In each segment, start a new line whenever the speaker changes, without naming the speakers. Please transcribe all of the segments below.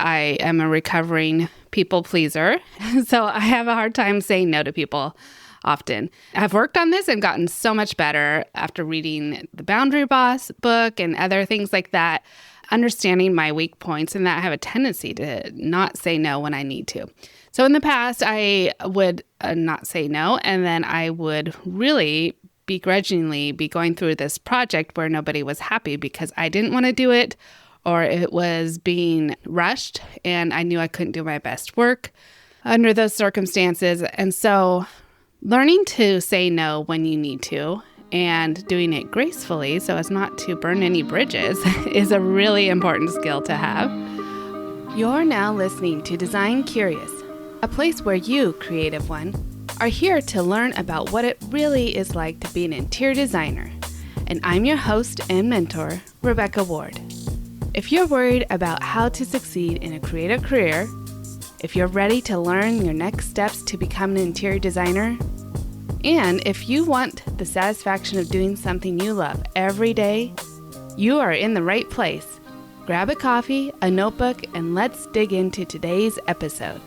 I am a recovering people pleaser. So I have a hard time saying no to people often. I've worked on this and gotten so much better after reading the Boundary Boss book and other things like that, understanding my weak points and that I have a tendency to not say no when I need to. So in the past, I would not say no, and then I would really begrudgingly be going through this project where nobody was happy because I didn't want to do it, or it was being rushed and I knew I couldn't do my best work under those circumstances. And so learning to say no when you need to and doing it gracefully so as not to burn any bridges is a really important skill to have. You're now listening to Design Curious, a place where you, creative one, are here to learn about what it really is like to be an interior designer. And I'm your host and mentor, Rebecca Ward. If you're worried about how to succeed in a creative career, if you're ready to learn your next steps to become an interior designer, and if you want the satisfaction of doing something you love every day, you are in the right place. Grab a coffee, a notebook, and let's dig into today's episode.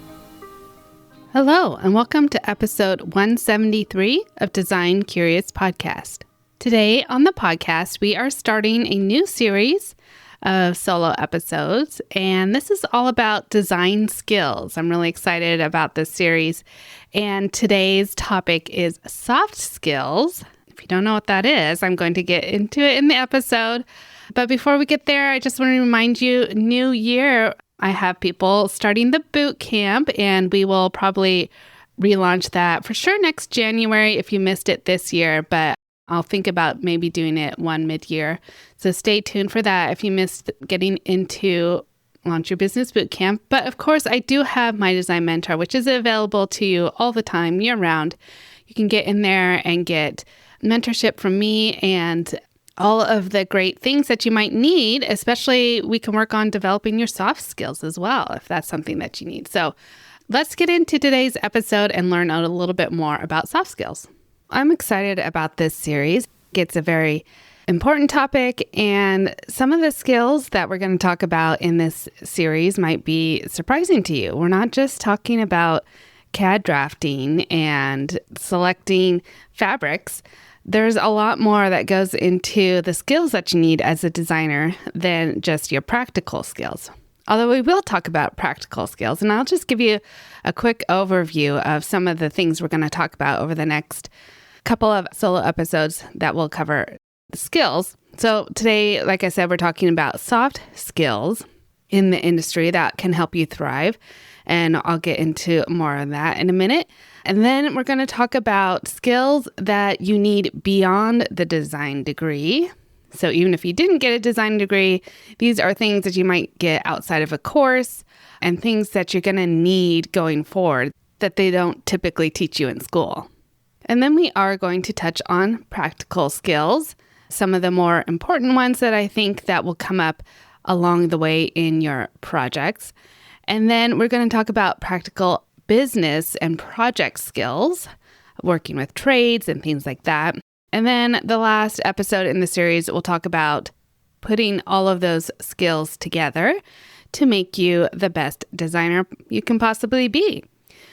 Hello, and welcome to episode 173 of Design Curious Podcast. Today on the podcast, we are starting a new series of solo episodes, and this is all about design skills. I'm really excited about this series, and today's topic is soft skills. If you don't know what that is, I'm going to get into it in the episode. But before we get there, I just want to remind you, new year, I have people starting the boot camp, and we will probably relaunch that for sure next January if you missed it this year, but I'll think about maybe doing it one mid-year. So stay tuned for that if you missed getting into Launch Your Business Bootcamp. But of course, I do have my Design Mentor, which is available to you all the time, year-round. You can get in there and get mentorship from me and all of the great things that you might need, especially we can work on developing your soft skills as well, if that's something that you need. So let's get into today's episode and learn a little bit more about soft skills. I'm excited about this series. It's a very important topic, and some of the skills that we're going to talk about in this series might be surprising to you. We're not just talking about CAD drafting and selecting fabrics. There's a lot more that goes into the skills that you need as a designer than just your practical skills. Although we will talk about practical skills, and I'll just give you a quick overview of some of the things we're going to talk about over the next couple of solo episodes that will cover the skills. So today, like I said, we're talking about soft skills in the industry that can help you thrive. And I'll get into more of that in a minute. And then we're going to talk about skills that you need beyond the design degree. So even if you didn't get a design degree, these are things that you might get outside of a course and things that you're going to need going forward that they don't typically teach you in school. And then we are going to touch on practical skills, some of the more important ones that I think that will come up along the way in your projects. And then we're going to talk about practical business and project skills, working with trades and things like that. And then the last episode in the series, we'll talk about putting all of those skills together to make you the best designer you can possibly be.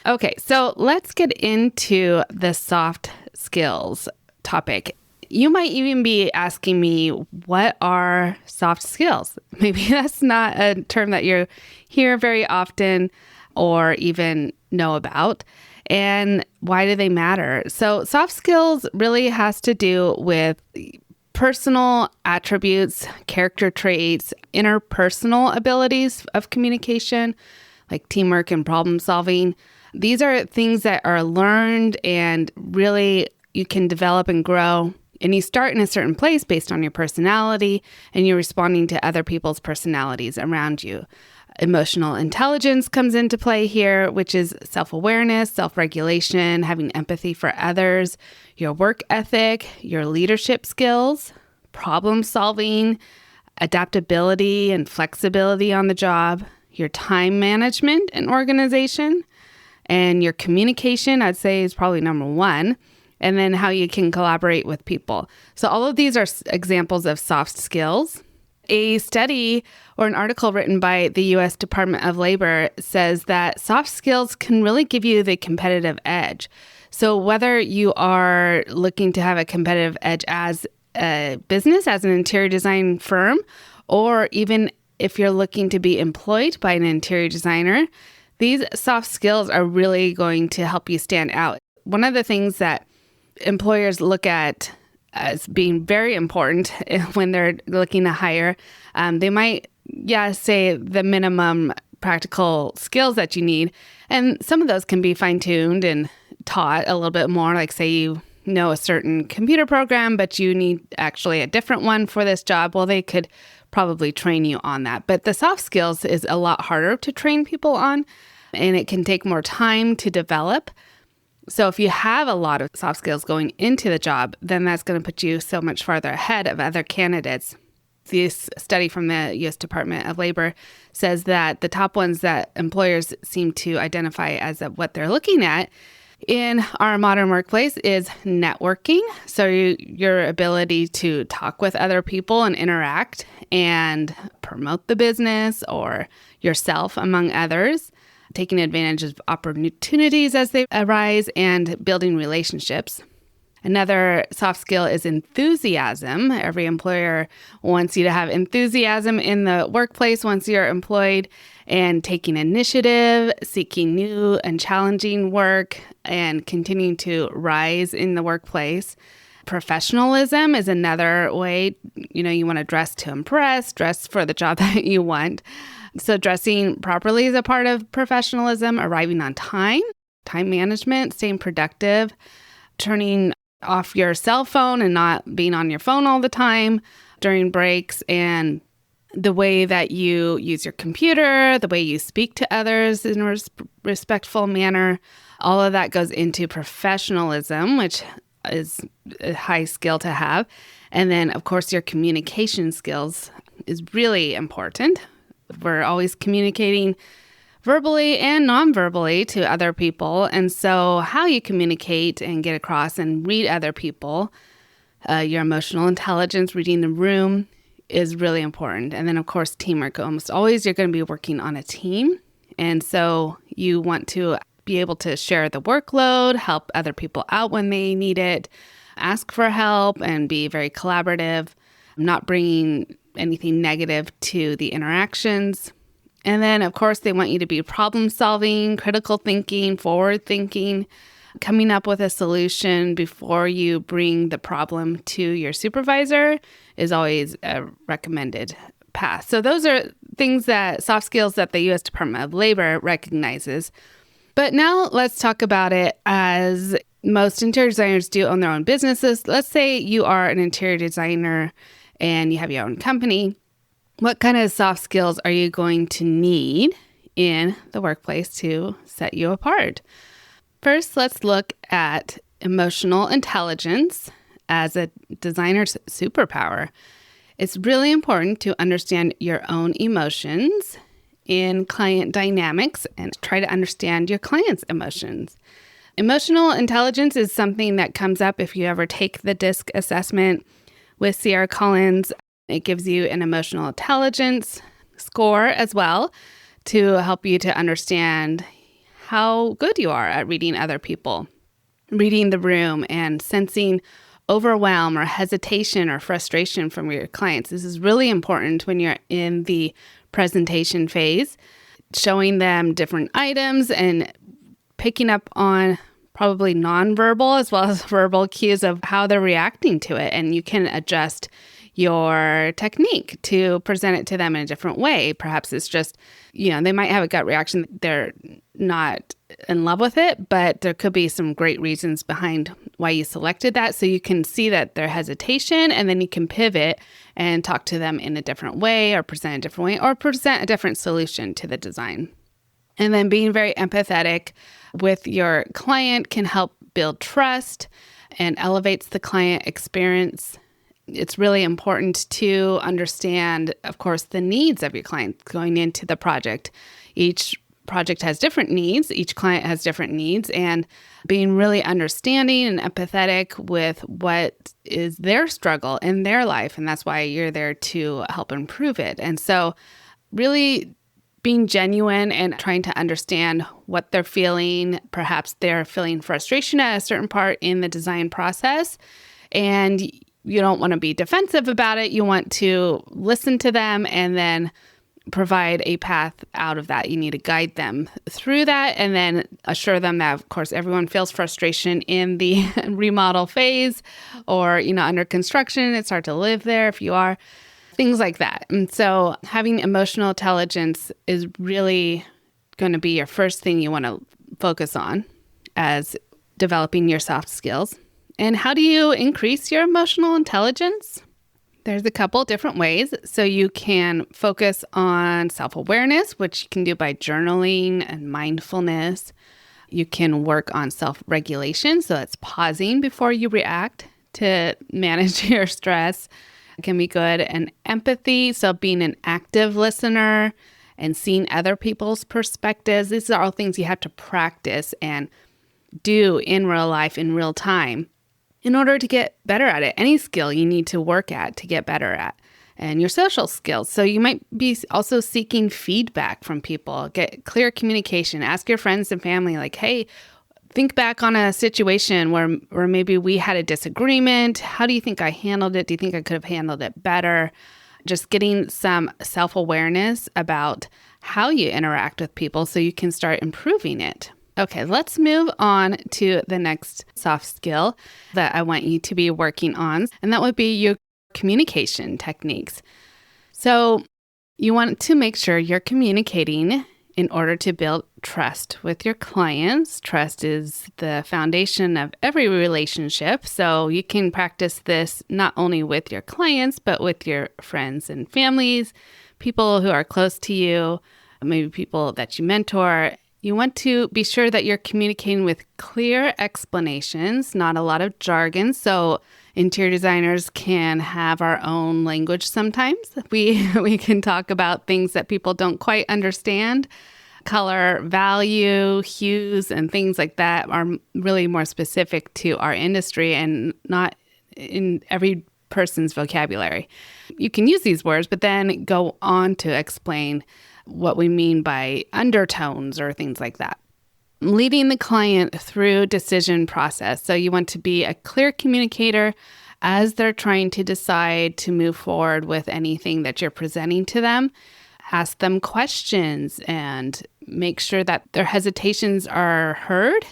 Okay, so let's get into the soft skills topic. You might even be asking me, what are soft skills? Maybe that's not a term that you hear very often or even know about. And why do they matter? So soft skills really has to do with personal attributes, character traits, interpersonal abilities of communication, like teamwork and problem solving. These are things that are learned and really you can develop and grow. And you start in a certain place based on your personality, and you're responding to other people's personalities around you. Emotional intelligence comes into play here, which is self-awareness, self-regulation, having empathy for others, your work ethic, your leadership skills, problem solving, adaptability and flexibility on the job, your time management and organization, and your communication, I'd say, is probably number one. And then how you can collaborate with people. So all of these are examples of soft skills. A study or an article written by the U.S. Department of Labor says that soft skills can really give you the competitive edge. So whether you are looking to have a competitive edge as a business, as an interior design firm, or even if you're looking to be employed by an interior designer, these soft skills are really going to help you stand out. One of the things that employers look at as being very important when they're looking to hire, they might, say the minimum practical skills that you need. And some of those can be fine-tuned and taught a little bit more, like say you know a certain computer program, but you need actually a different one for this job. Well, they could probably train you on that. But the soft skills is a lot harder to train people on, and it can take more time to develop. So if you have a lot of soft skills going into the job, then that's going to put you so much farther ahead of other candidates. This study from the U.S. Department of Labor says that the top ones that employers seem to identify as what they're looking at in our modern workplace is networking. So your ability to talk with other people and interact and promote the business or yourself among others, taking advantage of opportunities as they arise, and building relationships. Another soft skill is enthusiasm. Every employer wants you to have enthusiasm in the workplace once you're employed, and taking initiative, seeking new and challenging work, and continuing to rise in the workplace. Professionalism is another way, you want to dress to impress, dress for the job that you want. So dressing properly is a part of professionalism, arriving on time management, staying productive, turning off your cell phone and not being on your phone all the time during breaks, and the way that you use your computer, the way you speak to others in a respectful manner. All of that goes into professionalism, which is a high skill to have. And then, of course, your communication skills is really important. We're always communicating verbally and non-verbally to other people. And so how you communicate and get across and read other people, your emotional intelligence, reading the room, is really important. And then, of course, teamwork. Almost always you're going to be working on a team. And so you want to be able to share the workload, help other people out when they need it, ask for help, and be very collaborative, not bringing anything negative to the interactions. And then, of course, they want you to be problem solving, critical thinking, forward thinking, coming up with a solution before you bring the problem to your supervisor is always a recommended path. So those are things that soft skills that the U.S. Department of Labor recognizes. But now let's talk about it as most interior designers do own their own businesses. Let's say you are an interior designer and you have your own company. What kind of soft skills are you going to need in the workplace to set you apart? First, let's look at emotional intelligence as a designer's superpower. It's really important to understand your own emotions in client dynamics and try to understand your client's emotions. Emotional intelligence is something that comes up if you ever take the DISC assessment with Sierra Collins. It gives you an emotional intelligence score as well to help you to understand how good you are at reading other people, reading the room, and sensing overwhelm or hesitation or frustration from your clients. This is really important when you're in the presentation phase, showing them different items and picking up on probably nonverbal as well as verbal cues of how they're reacting to it. And you can adjust your technique to present it to them in a different way. Perhaps it's just, they might have a gut reaction. They're not in love with it, but there could be some great reasons behind why you selected that. So you can see that their hesitation, and then you can pivot and talk to them in a different way or present a different way or present a different solution to the design. And then being very empathetic with your client can help build trust and elevates the client experience. It's really important to understand, of course, the needs of your client going into the project. Each project has different needs. Each client has different needs, and being really understanding and empathetic with what is their struggle in their life. And that's why you're there to help improve it. And so really being genuine and trying to understand what they're feeling. Perhaps they're feeling frustration at a certain part in the design process, and you don't want to be defensive about it. You want to listen to them and then provide a path out of that. You need to guide them through that and then assure them that, of course, everyone feels frustration in the remodel phase or, under construction. It's hard to live there if you are, things like that. And so having emotional intelligence is really going to be your first thing you want to focus on as developing your soft skills. And how do you increase your emotional intelligence? There's a couple different ways. So you can focus on self-awareness, which you can do by journaling and mindfulness. You can work on self-regulation. So that's pausing before you react to manage your stress. It can be good. And empathy. So being an active listener and seeing other people's perspectives. These are all things you have to practice and do in real life, in real time, in order to get better at it. Any skill you need to work at to get better at. And your social skills. So you might be also seeking feedback from people. Get clear communication. Ask your friends and family, like, hey, think back on a situation where maybe we had a disagreement. How do you think I handled it? Do you think I could have handled it better? Just getting some self-awareness about how you interact with people so you can start improving it. Okay, let's move on to the next soft skill that I want you to be working on, and that would be your communication techniques. So you want to make sure you're communicating in order to build trust with your clients. Trust is the foundation of every relationship, so you can practice this not only with your clients, but with your friends and families, people who are close to you, maybe people that you mentor. You want to be sure that you're communicating with clear explanations, not a lot of jargon. So interior designers can have our own language sometimes. We can talk about things that people don't quite understand. Color, value, hues, and things like that are really more specific to our industry and not in every person's vocabulary. You can use these words, but then go on to explain what we mean by undertones or things like that. Leading the client through decision process. So you want to be a clear communicator as they're trying to decide to move forward with anything that you're presenting to them. Ask them questions and make sure that their hesitations are heard.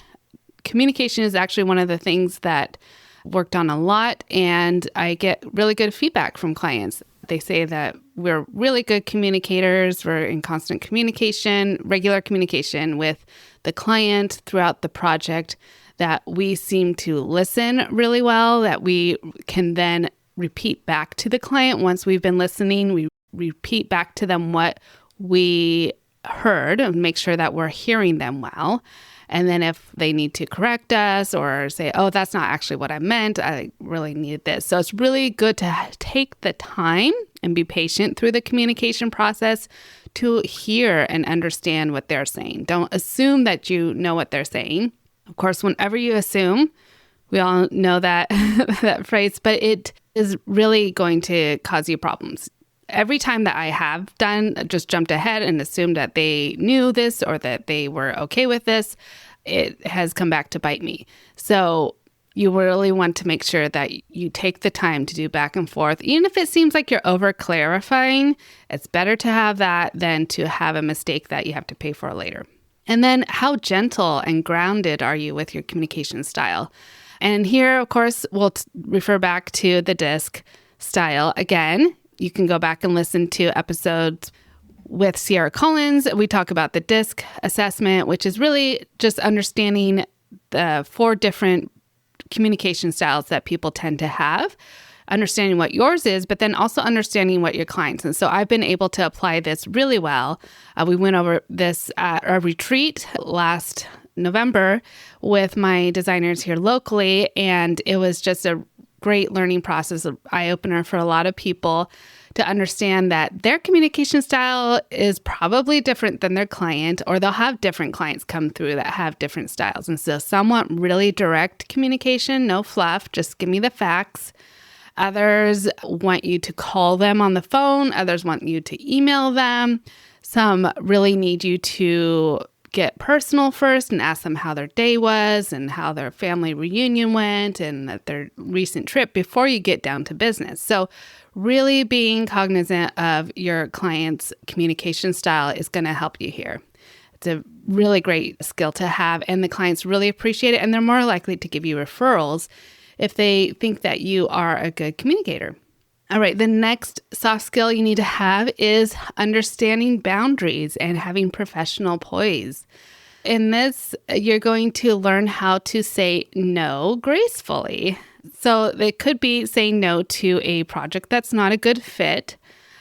Communication is actually one of the things that worked on a lot, and I get really good feedback from clients. They say that we're really good communicators. We're in constant communication, regular communication with the client throughout the project, that we seem to listen really well, that we can then repeat back to the client once we've been listening. We repeat back to them what we heard and make sure that we're hearing them well. And then if they need to correct us or say, oh, that's not actually what I meant, I really needed this. So it's really good to take the time and be patient through the communication process to hear and understand what they're saying. Don't assume that you know what they're saying. Of course, whenever you assume, we all know that that phrase, but it is really going to cause you problems. Every time that I have just jumped ahead and assumed that they knew this or that they were okay with this, it has come back to bite me. So you really want to make sure that you take the time to do back and forth. Even if it seems like you're over clarifying, it's better to have that than to have a mistake that you have to pay for later. And then how gentle and grounded are you with your communication style? And here, of course, we'll refer back to the DISC style again. You can go back and listen to episodes with Sierra Collins. We talk about the DISC assessment, which is really just understanding the 4 different communication styles that people tend to have, understanding what yours is, but then also understanding what your clients. And so I've been able to apply this really well. We went over this at a retreat last November with my designers here locally, and it was just a great learning process, an eye-opener for a lot of people to understand that their communication style is probably different than their client, or they'll have different clients come through that have different styles. And so some want really direct communication, no fluff, just give me the facts. Others want you to call them on the phone. Others want you to email them. Some really need you to get personal first and ask them how their day was and how their family reunion went and their recent trip before you get down to business. So really being cognizant of your client's communication style is going to help you here. It's a really great skill to have, and the clients really appreciate it, and they're more likely to give you referrals if they think that you are a good communicator. All right, the next soft skill you need to have is understanding boundaries and having professional poise. In this, you're going to learn how to say no gracefully. So it could be saying no to a project that's not a good fit.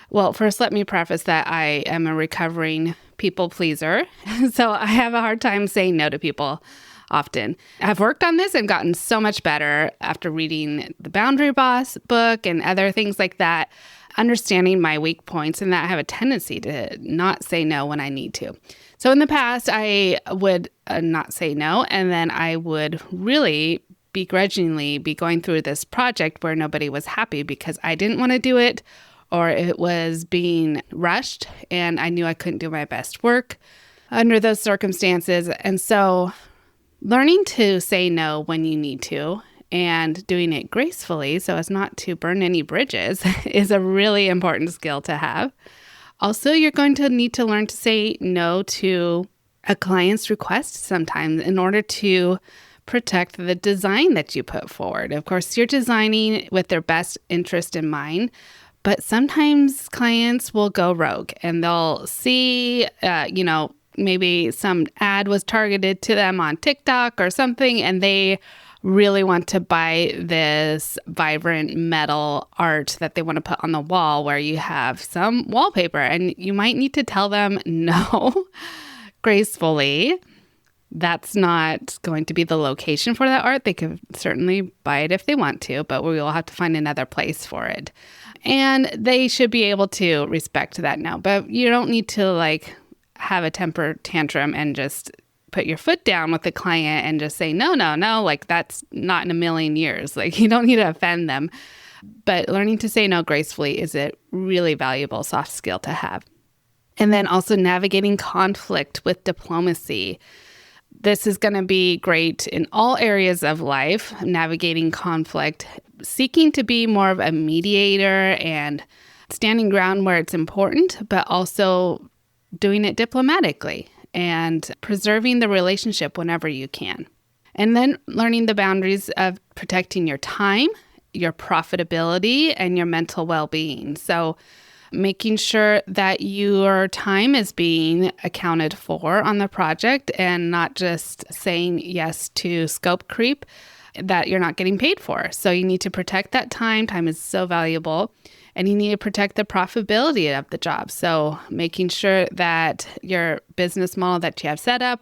Well, first, let me preface that I am a recovering people pleaser. So I have a hard time saying no to people often. I've worked on this and gotten so much better after reading the Boundary Boss book and other things like that, understanding my weak points and that I have a tendency to not say no when I need to. So in the past, I would not say no, and then I would really begrudgingly be going through this project where nobody was happy because I didn't want to do it, or it was being rushed and I knew I couldn't do my best work under those circumstances. And so learning to say no when you need to and doing it gracefully so as not to burn any bridges is a really important skill to have. Also, you're going to need to learn to say no to a client's request sometimes in order to protect the design that you put forward. Of course, you're designing with their best interest in mind, but sometimes clients will go rogue and they'll see, maybe some ad was targeted to them on TikTok or something, and they really want to buy this vibrant metal art that they want to put on the wall where you have some wallpaper, and you might need to tell them no gracefully. That's not going to be the location for that art. They could certainly buy it if they want to, but we will have to find another place for it. And they should be able to respect that no, but you don't need to have a temper tantrum and just put your foot down with the client and just say, no, that's not in a million years. You don't need to offend them. But learning to say no gracefully is a really valuable soft skill to have. And then also navigating conflict with diplomacy. This is going to be great in all areas of life, navigating conflict, seeking to be more of a mediator and standing ground where it's important, but also doing it diplomatically and preserving the relationship whenever you can. And then learning the boundaries of protecting your time, your profitability, and your mental well-being. So making sure that your time is being accounted for on the project and not just saying yes to scope creep that you're not getting paid for. So you need to protect that time. Time is so valuable. And you need to protect the profitability of the job. So making sure that your business model that you have set up,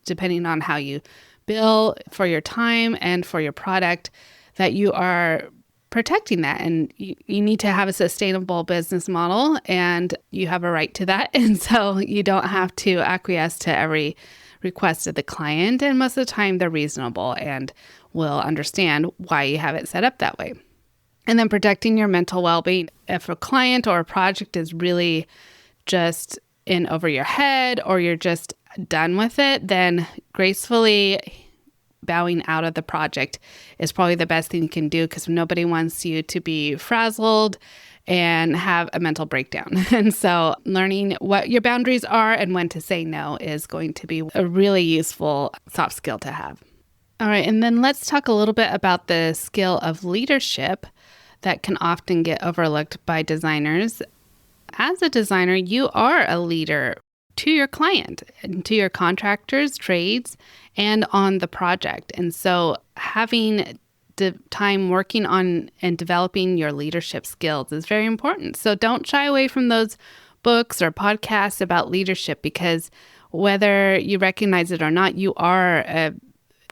depending on how you bill for your time and for your product, that you are protecting that. And you need to have a sustainable business model, and you have a right to that. And so you don't have to acquiesce to every request of the client. And most of the time they're reasonable and will understand why you have it set up that way. And then protecting your mental well-being. If a client or a project is really just in over your head or you're just done with it, then gracefully bowing out of the project is probably the best thing you can do, because nobody wants you to be frazzled and have a mental breakdown. And so learning what your boundaries are and when to say no is going to be a really useful soft skill to have. All right, and then let's talk a little bit about the skill of leadership that can often get overlooked by designers. As a designer, you are a leader to your client and to your contractors, trades, and on the project. And so having the time working on and developing your leadership skills is very important. So don't shy away from those books or podcasts about leadership, because whether you recognize it or not, you are a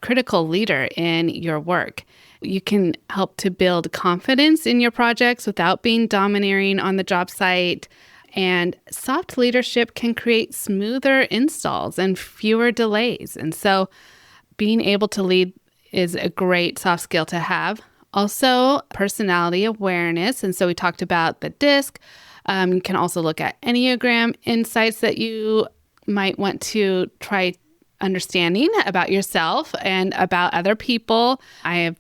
critical leader in your work. You can help to build confidence in your projects without being domineering on the job site. And soft leadership can create smoother installs and fewer delays. And so being able to lead is a great soft skill to have. Also, personality awareness. And so we talked about the DISC. You can also look at Enneagram insights that you might want to try understanding about yourself and about other people. I have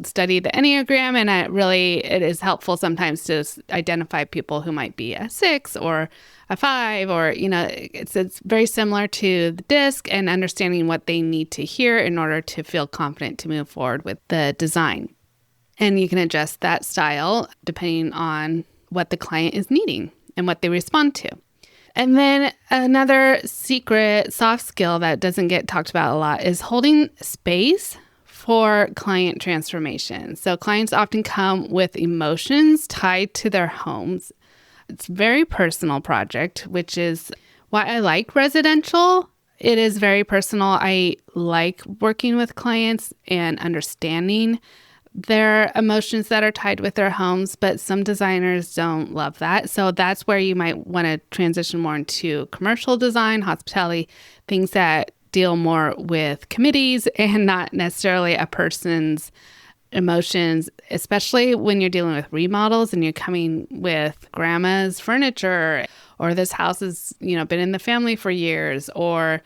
studied the Enneagram, and it is helpful sometimes to identify people who might be a 6 or a 5, or, it's very similar to the DISC, and understanding what they need to hear in order to feel confident to move forward with the design. And you can adjust that style depending on what the client is needing and what they respond to. And then another secret soft skill that doesn't get talked about a lot is holding space for client transformation. So clients often come with emotions tied to their homes. It's a very personal project, which is why I like residential. It is very personal. I like working with clients and understanding their emotions that are tied with their homes, but some designers don't love that. So that's where you might want to transition more into commercial design, hospitality, things that deal more with committees and not necessarily a person's emotions, especially when you're dealing with remodels and you're coming with grandma's furniture, or this house has, been in the family for years, or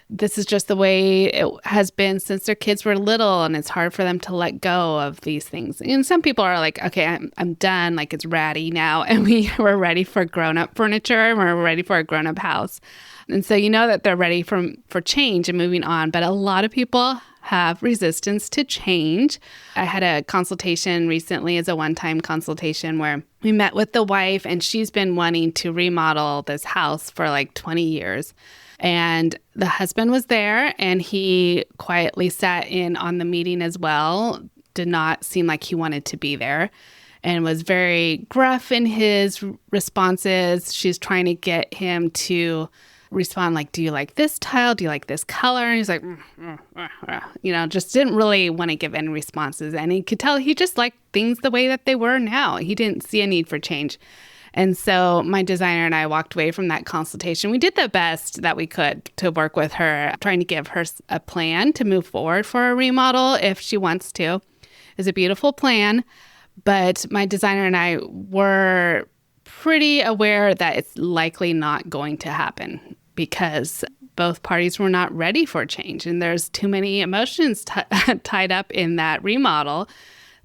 this is just the way it has been since their kids were little, and it's hard for them to let go of these things. And some people are like, okay, I'm done. Like, it's ratty now. And we're ready for grown-up furniture, and we're ready for a grown-up house. And so that they're ready for change and moving on. But a lot of people have resistance to change. I had a consultation recently as a one-time consultation where we met with the wife, and she's been wanting to remodel this house for like 20 years. And the husband was there, and he quietly sat in on the meeting as well, did not seem like he wanted to be there, and was very gruff in his responses. She's trying to get him to respond like, do you like this tile? Do you like this color? And he's like, just didn't really want to give any responses. And he could tell he just liked things the way that they were now. He didn't see a need for change. And so my designer and I walked away from that consultation. We did the best that we could to work with her, trying to give her a plan to move forward for a remodel if she wants to. It's a beautiful plan, but my designer and I were pretty aware that it's likely not going to happen because both parties were not ready for change, and there's too many emotions tied up in that remodel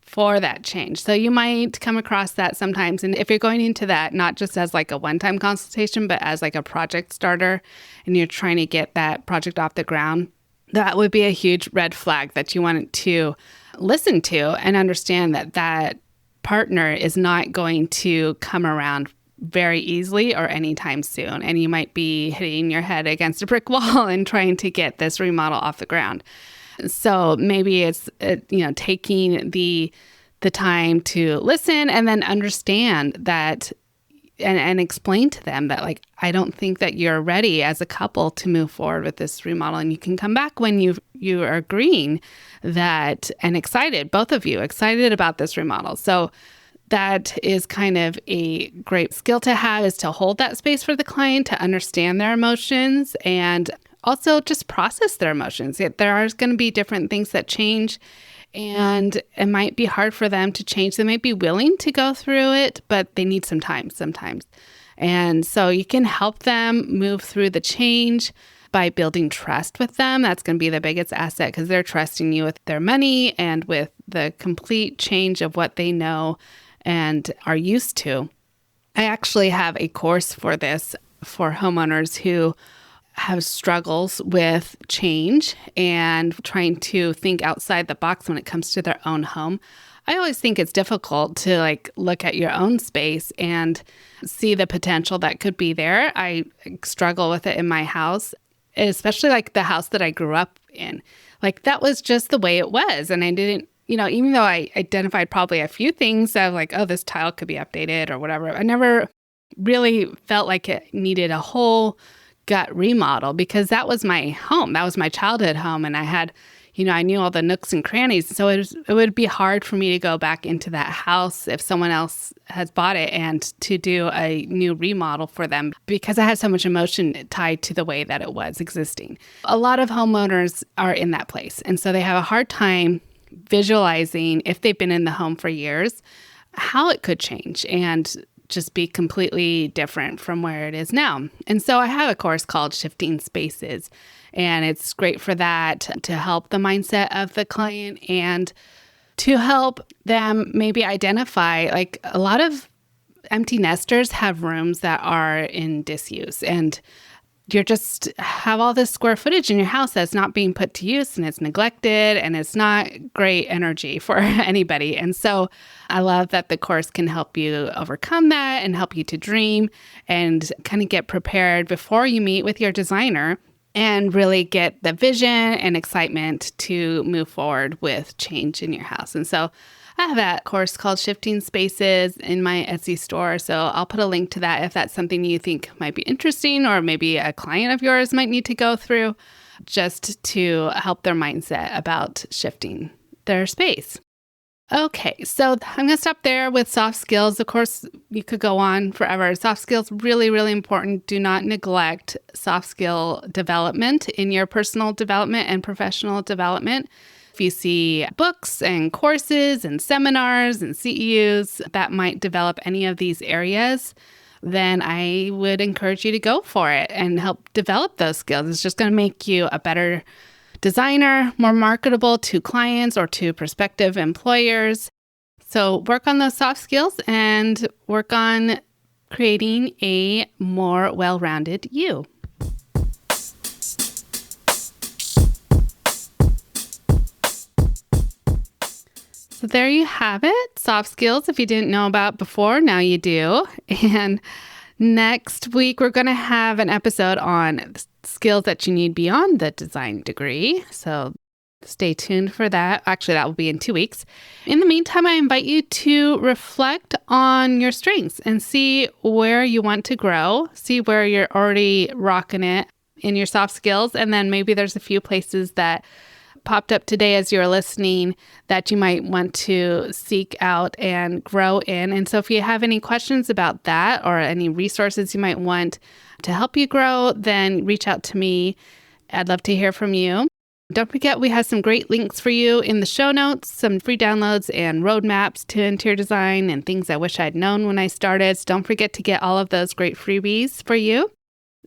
for that change. So you might come across that sometimes. And if you're going into that, not just as like a one-time consultation, but as like a project starter, and you're trying to get that project off the ground, that would be a huge red flag that you want to listen to and understand that that partner is not going to come around very easily or anytime soon. And you might be hitting your head against a brick wall and trying to get this remodel off the ground. So maybe it's, taking the time to listen and then understand that and explain to them that, like, I don't think that you're ready as a couple to move forward with this remodel. And you can come back when you are agreeing that and excited, both of you excited about this remodel. So that is kind of a great skill to have, is to hold that space for the client, to understand their emotions, and also just process their emotions. There are going to be different things that change, and it might be hard for them to change. They might be willing to go through it, but they need some time sometimes. And so you can help them move through the change by building trust with them. That's going to be the biggest asset, because they're trusting you with their money and with the complete change of what they know and are used to. I actually have a course for this for homeowners who have struggles with change and trying to think outside the box when it comes to their own home. I always think it's difficult to look at your own space and see the potential that could be there. I struggle with it in my house, especially the house that I grew up in. That was just the way it was. And I didn't, even though I identified probably a few things of this tile could be updated or whatever, I never really felt like it needed a whole gut remodel, because that was my home. That was my childhood home. And I had, I knew all the nooks and crannies. So it would be hard for me to go back into that house if someone else has bought it and to do a new remodel for them because I had so much emotion tied to the way that it was existing. A lot of homeowners are in that place. And so they have a hard time visualizing, if they've been in the home for years, how it could change and just be completely different from where it is now. And so I have a course called Shifting Spaces, and it's great for that, to help the mindset of the client and to help them maybe identify, like a lot of empty nesters have rooms that are in disuse, and you just have all this square footage in your house that's not being put to use, and it's neglected, and it's not great energy for anybody. And so I love that the course can help you overcome that and help you to dream and kind of get prepared before you meet with your designer and really get the vision and excitement to move forward with change in your house. And so I have that course called Shifting Spaces in my Etsy store. So I'll put a link to that if that's something you think might be interesting, or maybe a client of yours might need to go through, just to help their mindset about shifting their space. Okay, so I'm going to stop there with soft skills. Of course, you could go on forever. Soft skills, really, really important. Do not neglect soft skill development in your personal development and professional development. If you see books and courses and seminars and CEUs that might develop any of these areas, then I would encourage you to go for it and help develop those skills. It's just going to make you a better designer, more marketable to clients or to prospective employers. So work on those soft skills and work on creating a more well-rounded you. So there you have it. Soft skills, if you didn't know about before, now you do. And next week, we're going to have an episode on skills that you need beyond the design degree. So stay tuned for that. Actually, that will be in 2 weeks. In the meantime, I invite you to reflect on your strengths and see where you want to grow, see where you're already rocking it in your soft skills. And then maybe there's a few places that popped up today as you're listening that you might want to seek out and grow in. And so if you have any questions about that or any resources you might want to help you grow, then reach out to me. I'd love to hear from you. Don't forget, we have some great links for you in the show notes, some free downloads and roadmaps to interior design and things I wish I'd known when I started. So don't forget to get all of those great freebies for you.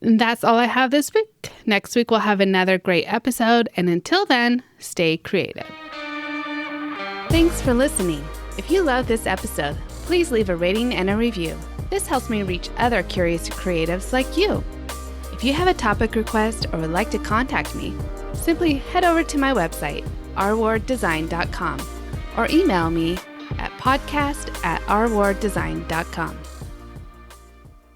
And that's all I have this week. Next week, we'll have another great episode. And until then, stay creative. Thanks for listening. If you love this episode, please leave a rating and a review. This helps me reach other curious creatives like you. If you have a topic request or would like to contact me, simply head over to my website, rwarddesign.com, or email me at podcast@rwarddesign.com.